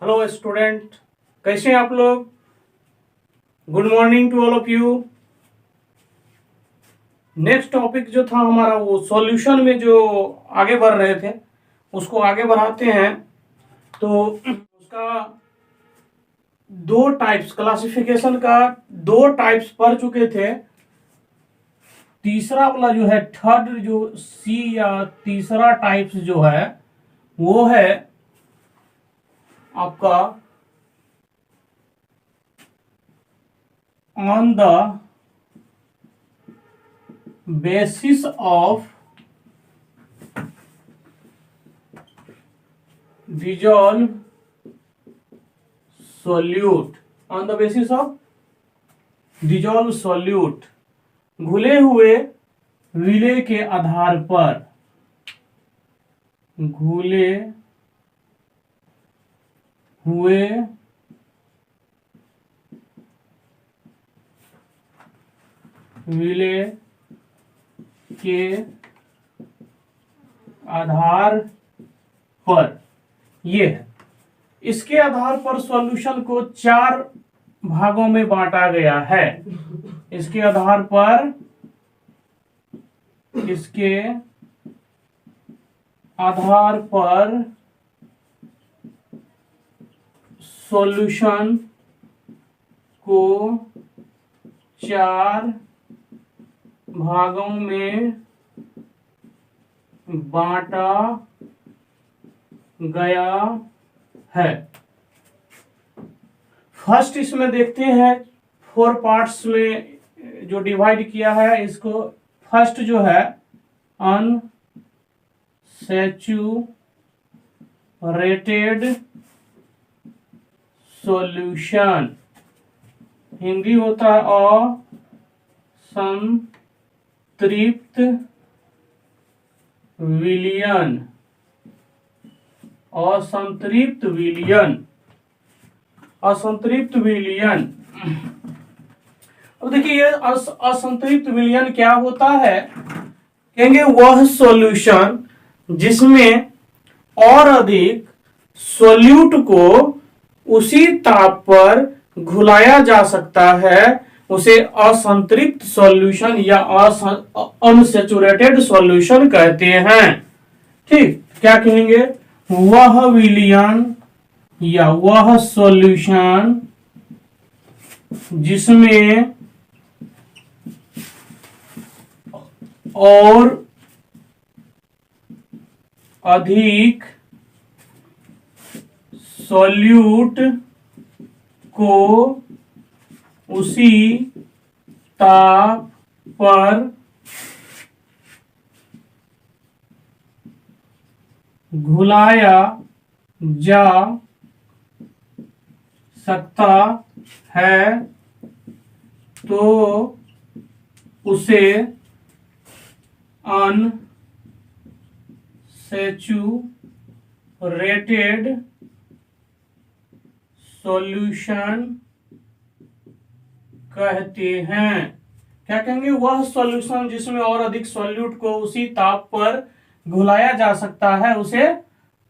Hello student, कैसे हैं आप लोग। Good morning to all of you. Next topic जो था हमारा वो सॉल्यूशन में जो आगे बढ़ रहे थे उसको आगे बढ़ाते हैं। तो उसका दो टाइप्स क्लासिफिकेशन का दो टाइप्स पढ़ चुके थे। तीसरा वाला जो है थर्ड जो सी या तीसरा टाइप्स जो है वो है आपका on the basis of dissolve solute on the basis of dissolve solute घुले हुए विलेय के आधार पर घुले हुए विलेय के आधार पर ये है। इसके आधार पर सॉल्यूशन को चार भागों में बांटा गया है। इसके आधार पर सॉल्यूशन को चार भागों में बांटा गया है। फर्स्ट इसमें देखते हैं 4 पार्ट्स में जो डिवाइड किया है इसको। फर्स्ट जो है अनसैचुरेटेड सॉल्यूशन, हिंदी होता है असंतृप्त विलयन। असंतृप्त विलयन। अब देखिए ये असंतृप्त विलयन क्या होता है। कहेंगे वह सॉल्यूशन जिसमें और अधिक सॉल्यूट को उसी ताप पर घुलाया जा सकता है उसे असंतृप्त सॉल्यूशन या अनसैचुरेटेड सॉल्यूशन कहते हैं। ठीक, क्या कहेंगे, वह विलयन या वह सॉल्यूशन जिसमें और अधिक सॉल्यूट को उसी ताप पर घुलाया जा सकता है तो उसे अनसैचुरेटेड सॉल्यूशन कहते हैं। क्या कहेंगे, वह सॉल्यूशन जिसमें और अधिक सॉल्यूट को उसी ताप पर घुलाया जा सकता है उसे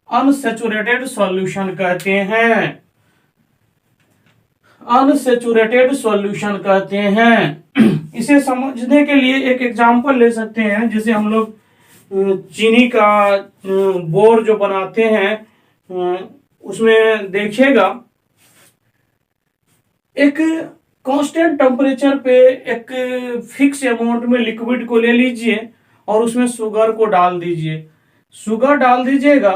अनसैचुरेटेड सॉल्यूशन कहते हैं। अनसैचुरेटेड सॉल्यूशन कहते हैं। इसे समझने के लिए एक एग्जांपल ले सकते हैं। जैसे हम लोग चीनी का बोर जो बनाते हैं उसमें देखिएगा एक कांस्टेंट टेम्परेचर पे एक फिक्स अमाउंट में लिक्विड को ले लीजिए और उसमें शुगर को डाल दीजिए। शुगर डाल दीजिएगा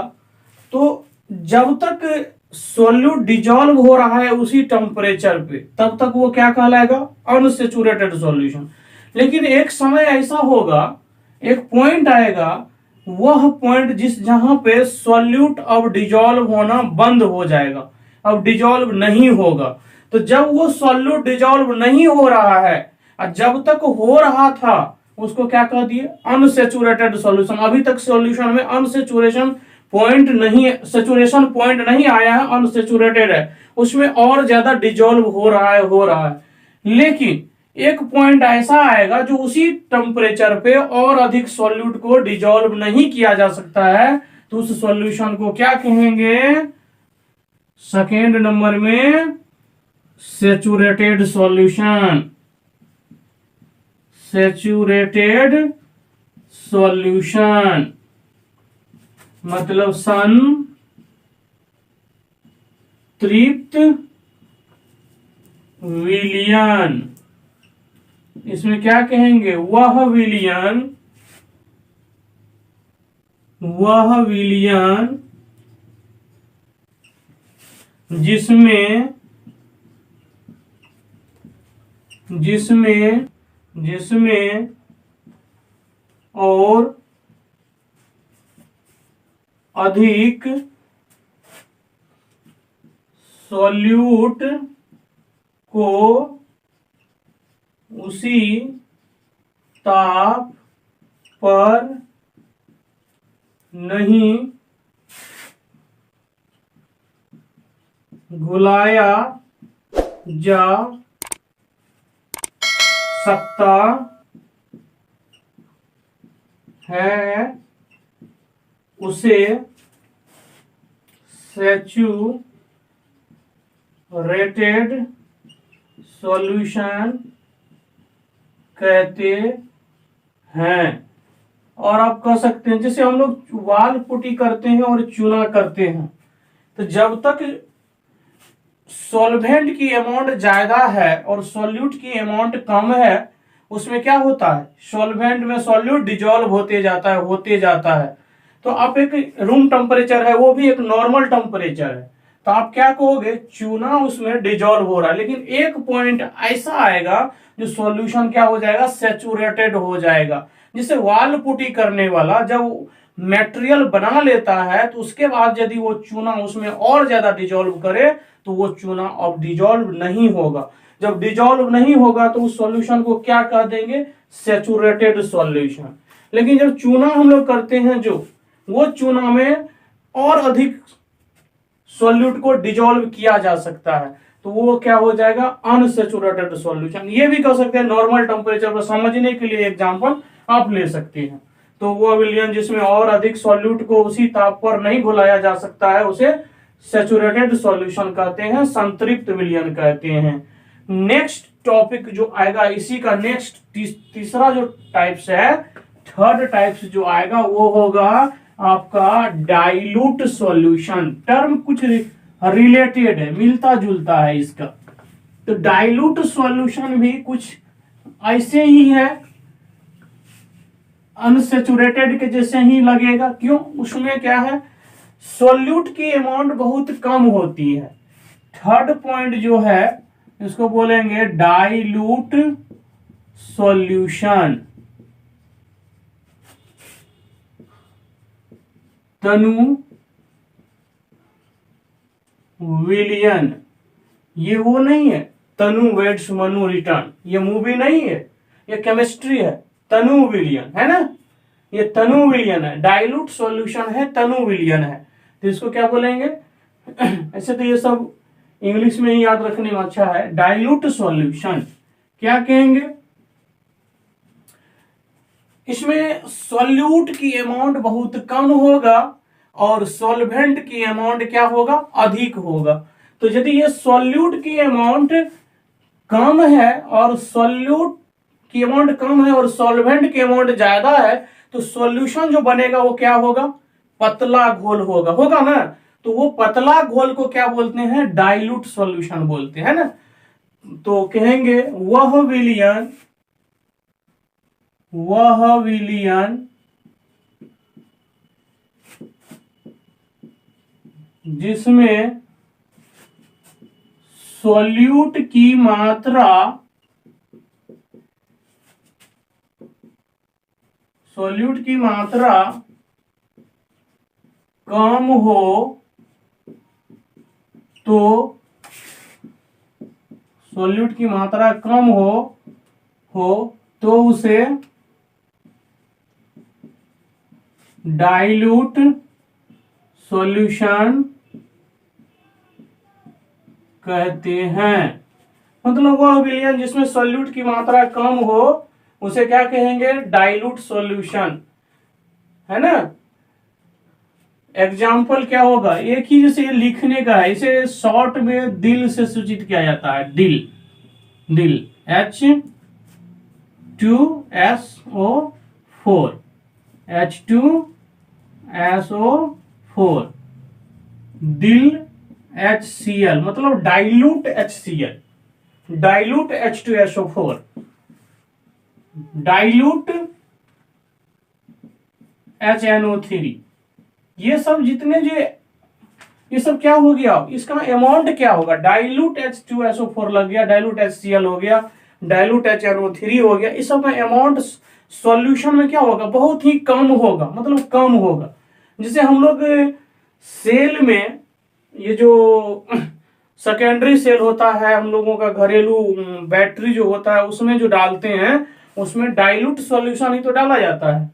तो जब तक सॉल्यूट डिजॉल्व हो रहा है उसी टेम्परेचर पे तब तक वो क्या कहलाएगा, अनसैचुरेटेड सॉल्यूशन। लेकिन एक समय ऐसा होगा, एक पॉइंट आएगा, वह पॉइंट जहां पे सॉल्यूट अब डिजॉल्व होना बंद हो जाएगा, अब डिजॉल्व नहीं होगा। तो जब वो सॉल्यूट डिजॉल्व नहीं हो रहा है और जब तक हो रहा था उसको क्या कह दिए, अनसैचुरेटेड सॉल्यूशन। अभी तक सॉल्यूशन में अनसैचुरेशन पॉइंट नहीं आया है, अनसैचुरेटेड है, उसमें और ज्यादा डिजॉल्व हो रहा है। लेकिन एक पॉइंट ऐसा आएगा जो उसी टेम्परेचर पे और अधिक सॉल्यूट को डिजॉल्व नहीं किया जा सकता है, तो उस सॉल्यूशन को क्या कहेंगे, सेकेंड नंबर में सैचुरेटेड सॉल्यूशन, सैचुरेटेड सॉल्यूशन मतलब संतृप्त विलयन। इसमें क्या कहेंगे, वह विलयन जिसमें और अधिक सॉल्यूट को उसी ताप पर नहीं घुलाया जा सकता है, उसे सैचुरेटेड सॉल्यूशन कहते हैं। और आप कह सकते हैं जैसे हम लोग वाल पुटी करते हैं और चूना करते हैं, तो जब तक सॉल्वेंट की अमाउंट ज्यादा है और सॉल्यूट की अमाउंट कम है, उसमें क्या होता है, सॉल्वेंट में सॉल्यूट डिजॉल्व होते जाता है। तो आप एक रूम टेम्परेचर है, वो भी एक नॉर्मल टेम्परेचर है, तो आप क्या कहोगे, चूना उसमें डिजॉल्व हो रहा है, लेकिन एक पॉइंट ऐसा आएगा जो सॉल्यूशन क्या हो जाएगा, सैचुरेटेड हो जाएगा। जिससे वाल पुटी करने वाला जब मटेरियल बना लेता है, तो उसके बाद यदि वो चूना उसमें और ज्यादा डिजॉल्व करे तो वो चूना अब डिजॉल्व नहीं होगा। जब डिजॉल्व नहीं होगा तो उस सॉल्यूशन को क्या कह देंगे, सैचुरेटेड सॉल्यूशन। लेकिन जब चूना हम लोग करते हैं, जो वो चूना में और अधिक सॉल्यूट को डिजॉल्व किया जा सकता है, तो वो क्या हो जाएगा, अनसैचुरेटेड सॉल्यूशन। ये भी कह सकते हैं नॉर्मल टेम्परेचर पर समझने के लिए एग्जांपल आप ले सकते हैं। तो वो विलयन जिसमें और अधिक सॉल्यूट को उसी ताप पर नहीं घुलाया जा सकता है, उसे सैचुरेटेड सॉल्यूशन कहते हैं, संतृप्त विलयन कहते हैं। नेक्स्ट टॉपिक जो आएगा, इसी का नेक्स्ट तीसरा जो टाइप्स है, थर्ड टाइप्स जो आएगा वो होगा आपका डाइल्यूट सॉल्यूशन। टर्म कुछ रिलेटेड है, मिलता जुलता है इसका। तो डाइल्यूट सॉल्यूशन भी कुछ ऐसे ही है, अनसैचुरेटेड के जैसे ही लगेगा। क्यों, उसमें क्या है, सॉल्यूट की अमाउंट बहुत कम होती है। थर्ड पॉइंट जो है इसको बोलेंगे डाइल्यूट सॉल्यूशन। तनु विलियन, ये वो नहीं है तनु वेड्स मनु रिटर्न, ये मूवी नहीं है, ये केमिस्ट्री है। तनु विलियन है ना, ये तनु विलियन है, डाइल्यूट सॉल्यूशन है, तनु विलियन है। तो इसको क्या बोलेंगे ऐसे तो ये सब इंग्लिश में ही याद रखने में अच्छा है। डाइल्यूट सॉल्यूशन क्या कहेंगे, इसमें सॉल्यूट की अमाउंट बहुत कम होगा और सॉल्वेंट की अमाउंट क्या होगा, अधिक होगा। तो यदि ये सॉल्यूट की अमाउंट कम है और सॉल्यूट की अमाउंट कम है और सॉल्वेंट की अमाउंट ज्यादा है, तो सॉल्यूशन जो बनेगा वो क्या होगा, पतला घोल होगा ना। तो वो पतला घोल को क्या बोलते हैं, डाइल्यूट सॉल्यूशन बोलते हैं ना। तो कहेंगे वह विलियन जिसमें सॉल्यूट की मात्रा कम हो, तो सॉल्यूट की मात्रा कम हो तो उसे डाइल्यूट सॉल्यूशन कहते हैं। मतलब वह विलयन जिसमें सॉल्यूट की मात्रा कम हो उसे क्या कहेंगे, डाइल्यूट सॉल्यूशन, है ना। एग्जाम्पल क्या होगा, एक ही जैसे ये लिखने का है, इसे शॉर्ट में दिल से सूचित किया जाता है, दिल, दिल, H2SO4, H2SO4, दिल HCl मतलब dilute HCl, dilute H2SO4, dilute HNO3। ये सब जितने जो ये सब क्या हो गया, इसका अमाउंट क्या होगा, डाइल्यूट H2SO4 लग गया, डाइल्यूट HCl हो गया, डाइल्यूट HNO3 हो गया, इस सब का अमाउंट सॉल्यूशन में क्या होगा, बहुत ही कम होगा, मतलब कम होगा। जैसे हम लोग सेल में ये जो सेकेंडरी सेल होता है हम लोगों का, घरेलू बैटरी जो होता है उसमें जो डालते हैं, उसमें डाइल्यूट सॉल्यूशन ही तो डाला जाता है,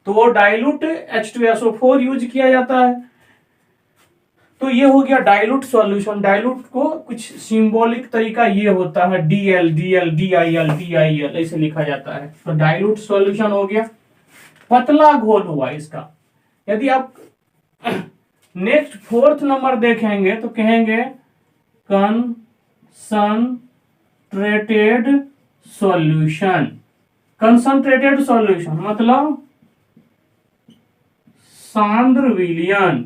तो वो डाइल्यूट H2SO4 यूज किया जाता है। तो ये हो गया डाइल्यूट सॉल्यूशन। डाइल्यूट को कुछ सिंबॉलिक तरीका ये होता है, DL DL DIL DIL ऐसे लिखा जाता है। तो डाइल्यूट सॉल्यूशन हो गया, पतला घोल हुआ इसका। यदि आप नेक्स्ट फोर्थ नंबर देखेंगे तो कहेंगे कंसंट्रेटेड सॉल्यूशन। कंसंट्रेटेड सॉल्यूशन मतलब सांद्र विलयन।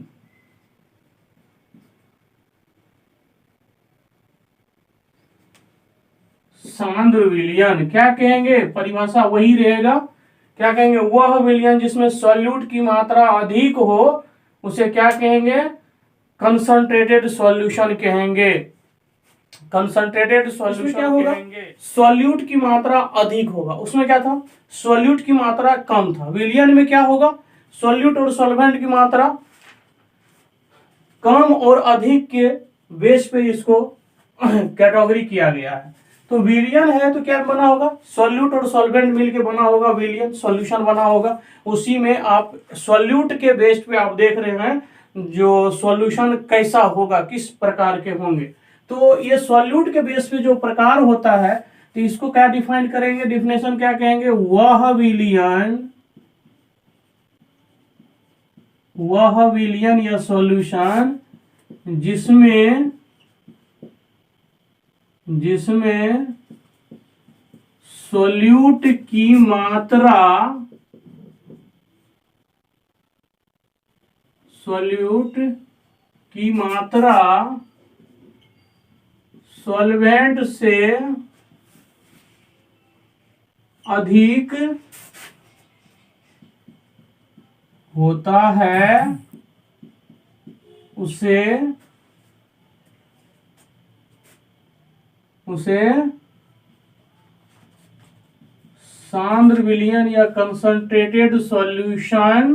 सांद्र विलयन क्या कहेंगे, परिभाषा वही रहेगा, क्या कहेंगे, वह विलयन जिसमें सॉल्यूट की मात्रा अधिक हो उसे क्या कहेंगे, कंसंट्रेटेड सॉल्यूशन कहेंगे। कंसंट्रेटेड सॉल्यूशन क्या होगा, सॉल्यूट की मात्रा अधिक होगा, उसमें क्या था, सॉल्यूट की मात्रा कम था। विलयन में क्या होगा, सॉल्यूट और सॉल्वेंट की मात्रा कम और अधिक के बेस पे इसको कैटेगरी किया गया है। तो विलयन है तो क्या बना होगा, सॉल्यूट और सॉल्वेंट मिलके बना होगा विलयन, सॉल्यूशन बना होगा। उसी में आप सॉल्यूट के बेस पे आप देख रहे हैं जो सॉल्यूशन कैसा होगा, किस प्रकार के होंगे। तो ये सॉल्यूट के बेस पे जो प्रकार होता है, तो इसको क्या डिफाइन करेंगे, डिफिनेशन क्या कहेंगे, वह विलयन या सॉल्यूशन जिसमें सॉल्यूट की मात्रा सॉल्वेंट से अधिक होता है उसे सांद्र विलयन या कंसंट्रेटेड सॉल्यूशन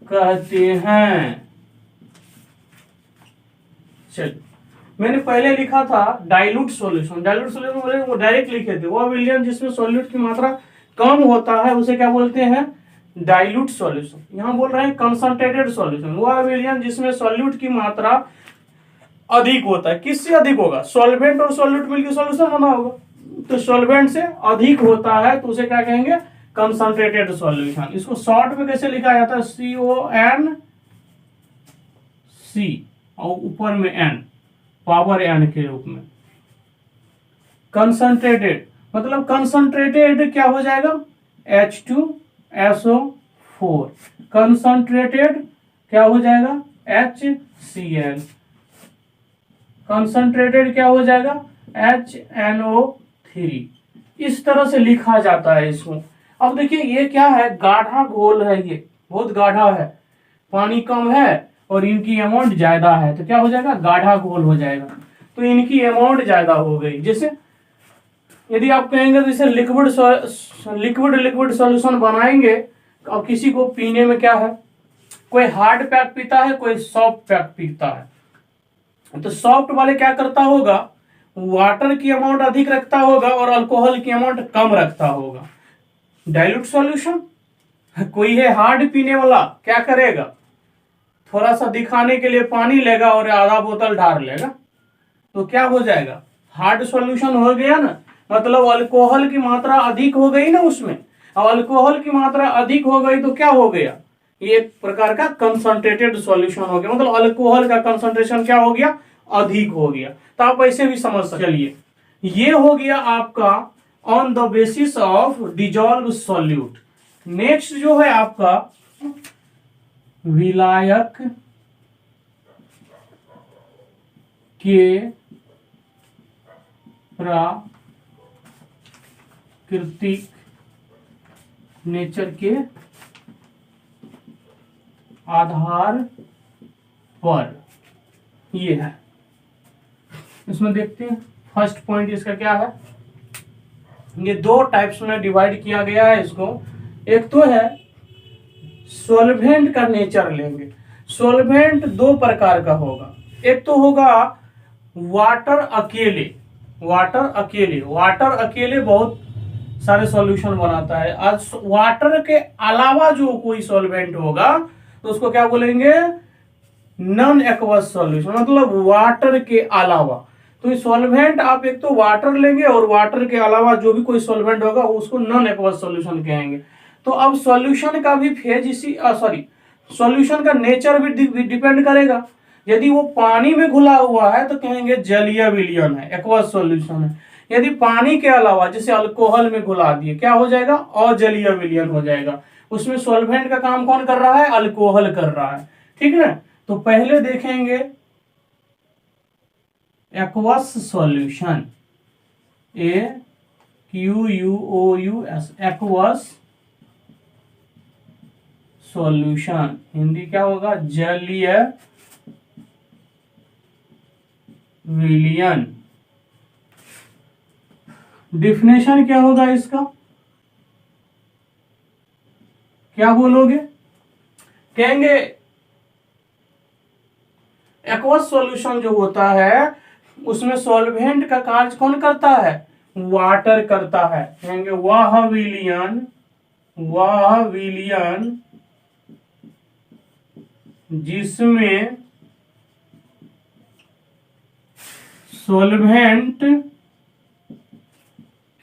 कहते हैं। चलिए, मैंने पहले लिखा था डाइल्यूट सॉल्यूशन, डाइल्यूट सॉल्यूशन वो डायरेक्ट लिखे थे, वह विलयन जिसमें सॉल्यूट की मात्रा कम होता है उसे क्या बोलते हैं, डाइल्यूट सॉल्यूशन। यहां बोल रहे हैं कंसंट्रेटेड सॉल्यूशन, वह विलयन जिसमें सॉल्यूट की मात्रा अधिक होता है। किससे अधिक होगा, सॉल्वेंट और सॉल्यूट मिलकर सॉल्यूशन बना होगा, तो सॉल्वेंट से अधिक होता है तो उसे क्या कहेंगे, कंसंट्रेटेड सॉल्यूशन। इसको शॉर्ट में कैसे लिखा जाता है, CONC और ऊपर में N, पावर N के रूप में। कंसंट्रेटेड मतलब कंसंट्रेटेड क्या हो जाएगा, H2SO4, कंसंट्रेटेड क्या हो जाएगा, HCl, कंसंट्रेटेड क्या हो जाएगा, HNO3। इस तरह से लिखा जाता है इसको। अब देखिए ये क्या है, गाढ़ा घोल है, ये बहुत गाढ़ा है, पानी कम है और इनकी अमाउंट ज्यादा है, तो क्या हो जाएगा, गाढ़ा घोल हो जाएगा। तो इनकी अमाउंट ज्यादा हो गई। जैसे यदि आप कहेंगे जैसे लिक्विड सॉल्यूशन बनाएंगे, अब किसी को पीने में क्या है, कोई हार्ड पैक पीता है, कोई सॉफ्ट पैक पीता है। तो सॉफ्ट वाले क्या करता होगा, वाटर की अमाउंट अधिक रखता होगा और अल्कोहल की अमाउंट कम रखता होगा। डाइल्यूट सॉल्यूशन, कोई है हार्ड पीने वाला, क्या करेगा, थोड़ा सा दिखाने के लिए पानी लेगा और आधा बोतल ढार लेगा, तो क्या हो जाएगा, हार्ड सॉल्यूशन हो गया ना, मतलब अल्कोहल की मात्रा अधिक हो गई ना उसमें। अब अल्कोहल की मात्रा अधिक हो गई तो क्या हो गया, ये एक प्रकार का कंसंट्रेटेड सॉल्यूशन हो गया, मतलब अल्कोहल का कंसंट्रेशन क्या हो गया, अधिक हो गया। तो आप ऐसे भी समझ सकते। चलिए, ये हो गया आपका on the basis of dissolve solute. Next जो है आपका विलायक के प्राकृतिक नेचर के आधार पर, ये है। इसमें देखते हैं फर्स्ट पॉइंट इसका क्या है। ये दो टाइप्स में डिवाइड किया गया है इसको। एक तो है सॉल्वेंट का नेचर लेंगे। सॉल्वेंट दो प्रकार का होगा। एक तो होगा वाटर अकेले। वाटर अकेले बहुत सारे सॉल्यूशन बनाता है। आज वाटर के अलावा जो कोई सॉल्वेंट होगा तो उसको क्या बोलेंगे, नॉन एक्वस सॉल्यूशन, मतलब वाटर के अलावा। तो सॉल्वेंट आप एक तो वाटर लेंगे और वाटर के अलावा जो भी कोई सॉल्वेंट होगा उसको नॉन एक्वस सॉल्यूशन कहेंगे। तो अब सॉल्यूशन का भी फेज इसी सॉल्यूशन का नेचर भी डिपेंड करेगा। यदि वो पानी में घुला हुआ है तो कहेंगे जलीय विलयन है, एक्वस सॉल्यूशन है। यदि पानी के अलावा जैसे अल्कोहल में घुला दिए, क्या हो जाएगा, अजलीय विलयन हो जाएगा। उसमें सॉल्वेंट का काम कौन कर रहा है, अल्कोहल कर रहा है। ठीक है ना। तो पहले देखेंगे aqueous solution, AQUOUS, aqueous solution, Hindi क्या होगा, जलीय विलयन। डिफिनेशन क्या होगा इसका, क्या बोलोगे, कहेंगे एक्वस सॉल्यूशन जो होता है उसमें सॉल्वेंट का कार्य कौन करता है, वाटर करता है। कहेंगे वह विलयन जिसमें सॉल्वेंट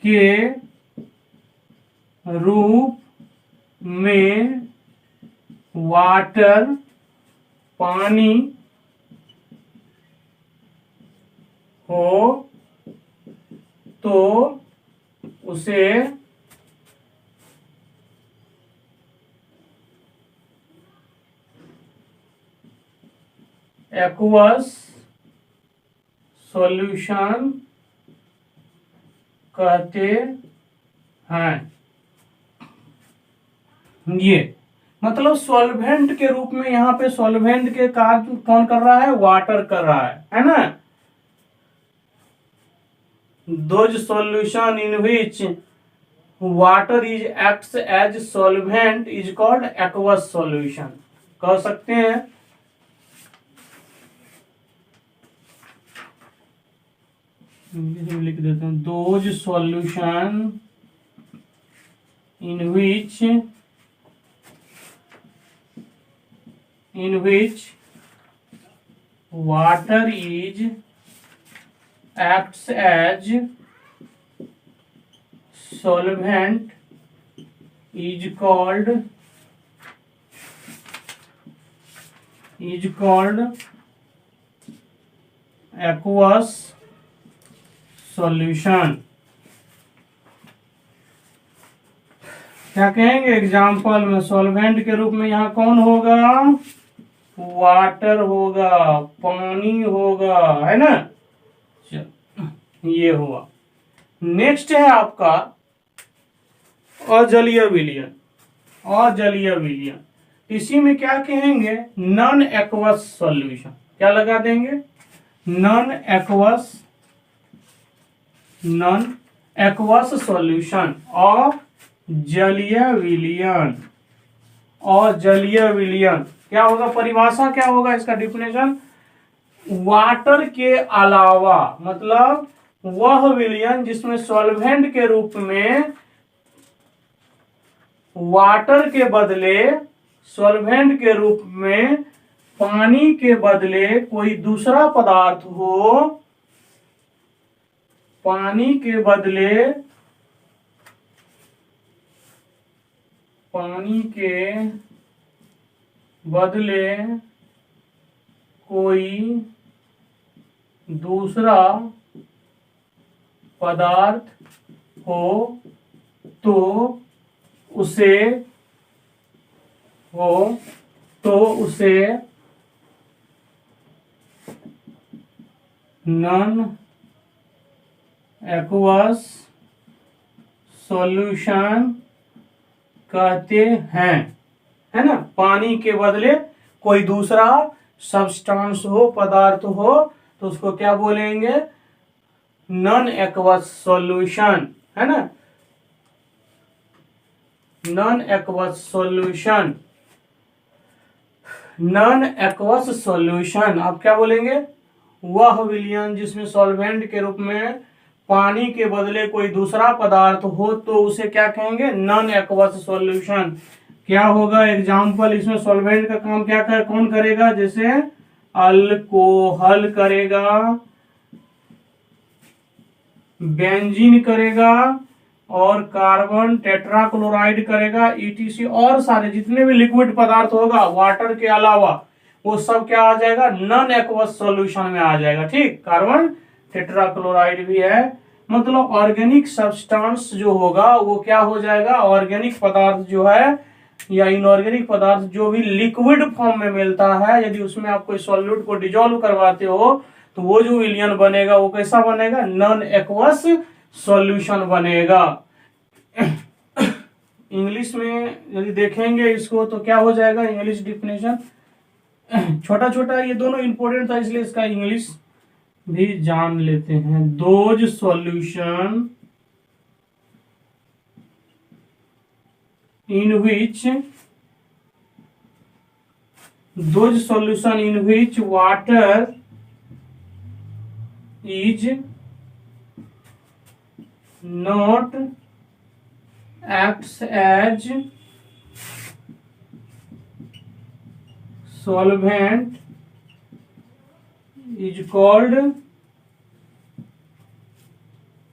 के रूप में वाटर, पानी हो तो उसे एक्वस सॉल्यूशन कहते हैं। ये मतलब सॉल्वेंट के रूप में, यहाँ पे सॉल्वेंट के कार्य कौन कर रहा है, वाटर कर रहा है ना। Those solution in which water is acts as solvent is called aqueous solution, कह सकते हैं। इंग्लिश में लिख देते हैं, those solution in which water is acts as solvent is called aqueous solution। क्या कहेंगे एग्जाम्पल में, सॉल्वेंट के रूप में यहाँ कौन होगा, वाटर होगा, पानी होगा, है ना। ये हुआ। नेक्स्ट है आपका अजलीय विलयन। इसी में क्या कहेंगे, नॉन एक्वस सॉल्यूशन। क्या लगा देंगे, नॉन एक्वस सॉल्यूशन ऑफ जलीय विलयन। क्या होगा, परिभाषा क्या होगा इसका, डिफिनेशन, वाटर के अलावा, मतलब वह विलयन जिसमें सॉल्वेंट के रूप में वाटर के बदले, सॉल्वेंट के रूप में पानी के बदले कोई दूसरा पदार्थ हो, पानी के बदले कोई दूसरा पदार्थ हो तो उसे नॉन एक्वस सॉल्यूशन कहते हैं, है ना। पानी के बदले कोई दूसरा सब्सटेंस हो, पदार्थ हो, तो उसको क्या बोलेंगे? नॉन एक्वस सॉल्यूशन, है ना। Non aqueous solution, non aqueous solution आप क्या बोलेंगे? वह विलयन जिसमें सॉल्वेंट के रूप में पानी के बदले कोई दूसरा पदार्थ हो तो उसे क्या कहेंगे? Non aqueous solution. क्या होगा एग्जाम्पल? इसमें सॉल्वेंट का काम कौन करेगा? जैसे अल्कोहल करेगा, बेंजीन करेगा, और कार्बन टेट्राक्लोराइड करेगा, ईटीसी और सारे जितने भी लिक्विड पदार्थ होगा वाटर के अलावा वो सब क्या आ जाएगा? नॉन एक्वस सॉल्यूशन में आ जाएगा। ठीक, कार्बन टेट्राक्लोराइड भी है, मतलब ऑर्गेनिक सब्सटेंस जो होगा वो क्या हो जाएगा? ऑर्गेनिक पदार्थ जो है या इनऑर्गेनिक पदार्थ जो भी लिक्विड फॉर्म में मिलता है, यदि उसमें आप कोई सॉल्यूट को डिजोल्व करवाते हो तो वो जो विलयन बनेगा वो कैसा बनेगा? नॉन एक्वस सॉल्यूशन बनेगा। इंग्लिश में यदि देखेंगे इसको तो क्या हो जाएगा? इंग्लिश डिफिनेशन छोटा छोटा ये दोनों इंपॉर्टेंट था इसलिए इसका इंग्लिश भी जान लेते हैं। Those solution in which water is not acts as solvent is called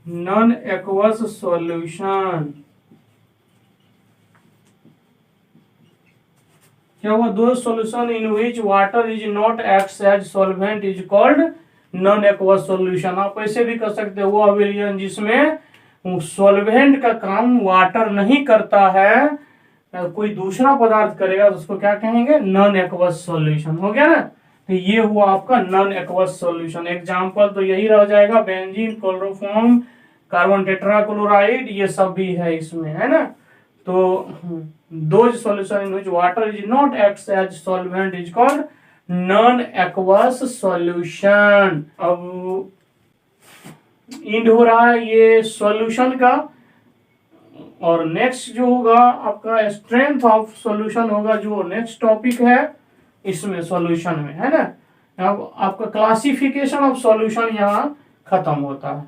non-aqueous solution। क्या हुआ? Those solution in which water is not acts as solvent is called non aqueous solution. आप ऐसे भी कर सकते हो वो विलयन जिसमें सॉल्वेंट का काम वाटर नहीं करता है, कोई दूसरा पदार्थ करेगा तो उसको क्या कहेंगे? Non aqueous solution. हो गया ना। तो ये हुआ आपका नॉन एक्वस सॉल्यूशन। एग्जांपल तो यही रह जाएगा, बेंजीन, क्लोरोफॉर्म, कार्बन टेट्राक्लोराइड, ये सब भी है इसमें, है ना। तो those solution in which water is not acts as solvent is called non-aqueous solution। अब इंड हो रहा है ये सॉल्यूशन का, और नेक्स्ट जो होगा आपका स्ट्रेंथ ऑफ सॉल्यूशन होगा, जो नेक्स्ट टॉपिक है इसमें सॉल्यूशन में, है ना। अब आपका क्लासिफिकेशन ऑफ सॉल्यूशन यहाँ खत्म होता है।